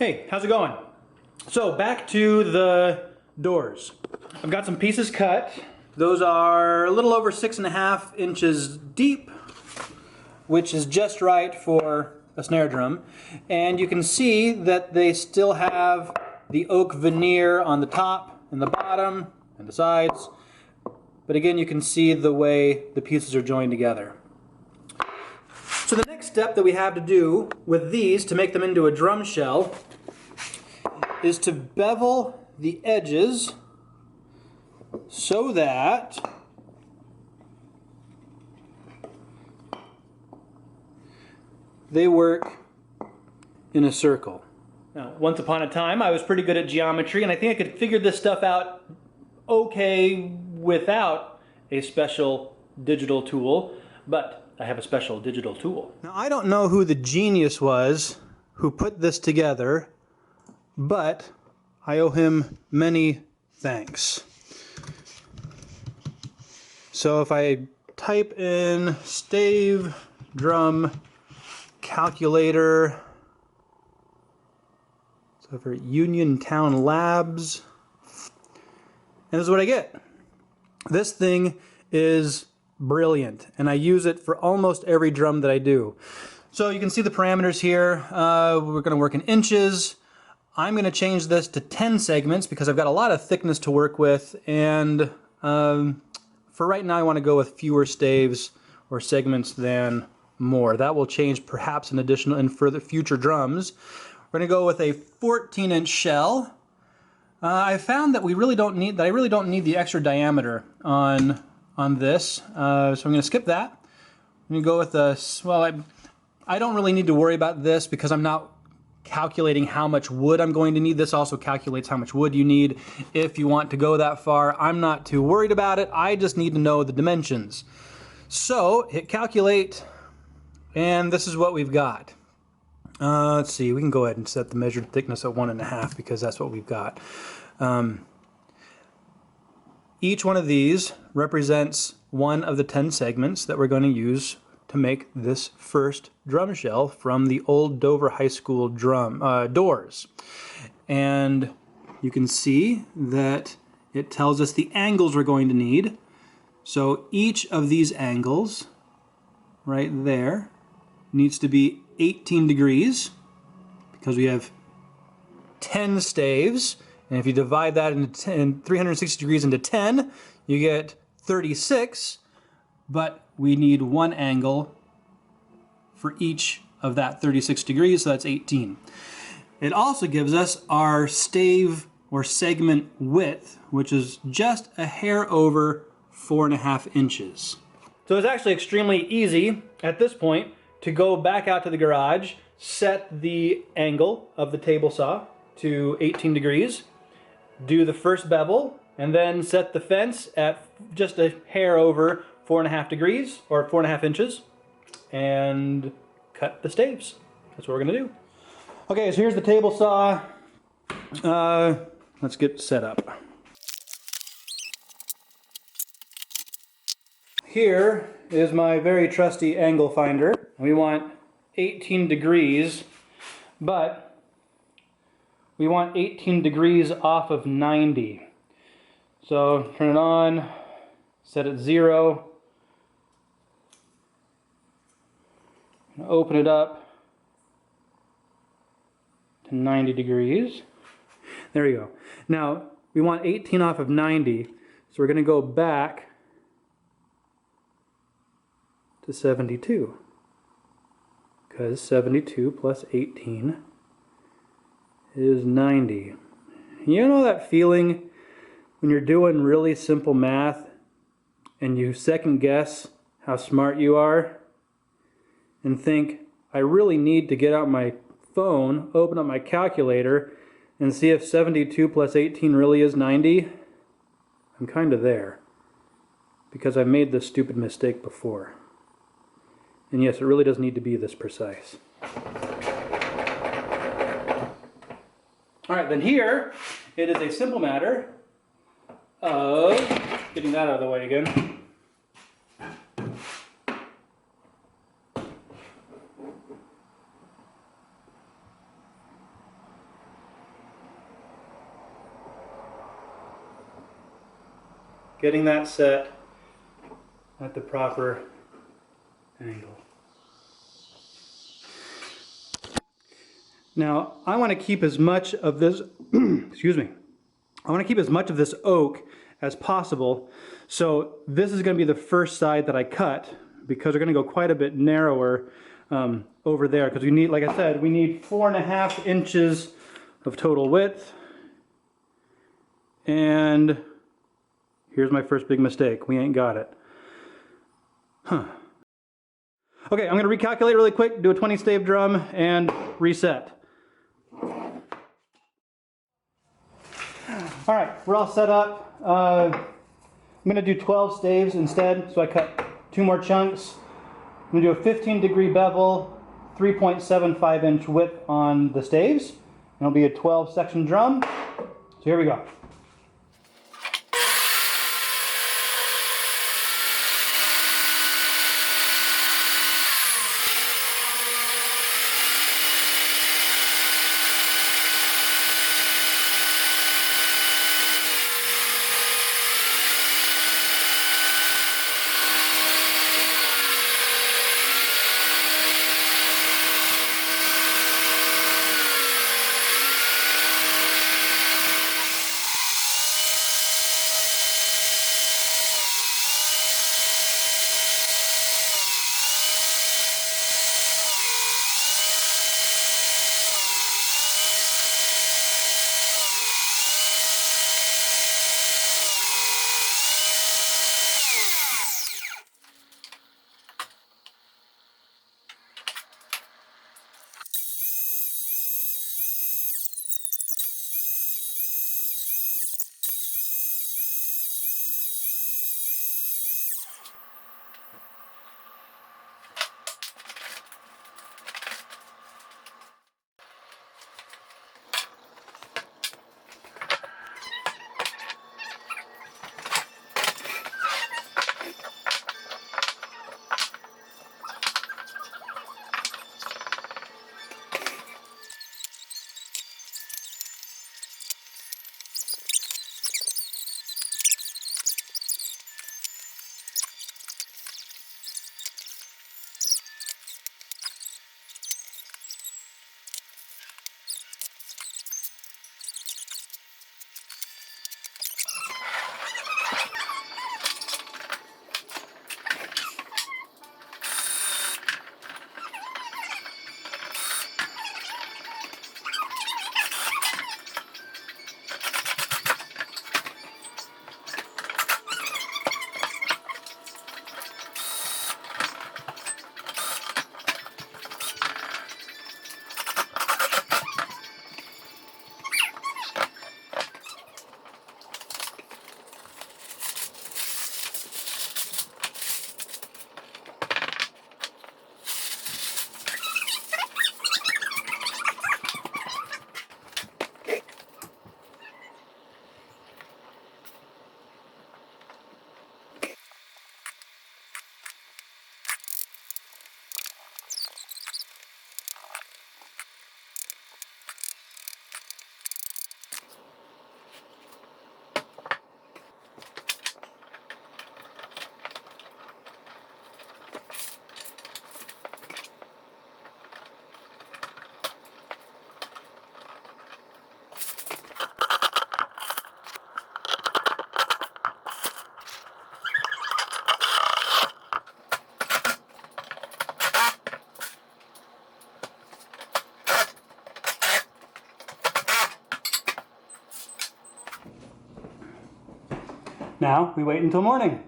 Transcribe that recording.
Hey, how's it going? So back to the doors. I've got some pieces cut. Those are a little over 6.5 inches deep, which is just right for a snare drum. And you can see that they still have the oak veneer on the top and the bottom and the sides. But again, you can see the way the pieces are joined together. So the next step that we have to do with these to make them into a drum shell is to bevel the edges so that they work in a circle. Now, once upon a time, I was pretty good at geometry, and I think I could figure this stuff out okay without a special digital tool, but I have a special digital tool. Now, I don't know who the genius was who put this together, but I owe him many thanks. So if I type in stave drum calculator, so for Uniontown Labs, and this is what I get. This thing is brilliant, and I use it for almost every drum that I do. So you can see the parameters here. We're going to work in inches. I'm going to change this to 10 segments because I've got a lot of thickness to work with, and for right now I want to go with fewer staves or segments than more. That will change perhaps in additional and further future drums. We're going to go with a 14-inch shell. I found that I really don't need the extra diameter on this, so I'm going to skip that. I'm going to go with I don't really need to worry about this because I'm not calculating how much wood I'm going to need. This also calculates how much wood you need if you want to go that far. I'm not too worried about it. I just need to know the dimensions. So hit calculate, and this is what we've got. Let's see, we can go ahead and set the measured thickness at 1.5 because that's what we've got. Each one of these represents one of the 10 segments that we're going to use to make this first drum shell from the old Dover High School doors. And you can see that it tells us the angles we're going to need. So each of these angles right there needs to be 18 degrees because we have 10 staves. And if you divide that into 360 degrees into 10, you get 36, but we need one angle for each of that 36 degrees, so that's 18. It also gives us our stave or segment width, which is just a hair over 4.5 inches. So it's actually extremely easy at this point to go back out to the garage, set the angle of the table saw to 18 degrees, do the first bevel, and then set the fence at just a hair over 4.5 degrees, or 4.5 inches, and cut the staves. That's what we're going to do. Okay, so here's the table saw. Let's get set up. Here is my very trusty angle finder. We want 18 degrees, but we want 18 degrees off of 90. So turn it on, set it 0, open it up to 90 degrees. There we go. Now we want 18 off of 90, so we're going to go back to 72, because 72 plus 18 is 90. You know that feeling when you're doing really simple math and you second guess how smart you are and think, I really need to get out my phone, open up my calculator, and see if 72 plus 18 really is 90? I'm kind of there, because I've made this stupid mistake before. And yes, it really does need to be this precise. Alright, then here, it is a simple matter of getting that out of the way again. getting that set at the proper angle. Now, I want to keep as much of this, excuse me, I want to keep as much of this oak as possible. So this is going to be the first side that I cut, because we're going to go quite a bit narrower over there, because we need, like I said, we need 4.5 inches of total width. And here's my first big mistake. We ain't got it. Huh. Okay, I'm going to recalculate really quick, do a 20 stave drum, and reset. All right, we're all set up. I'm going to do 12 staves instead, so I cut 2 more chunks. I'm going to do a 15-degree bevel, 3.75 inch width on the staves. And it'll be a 12-section drum. So here we go. Now we wait until morning.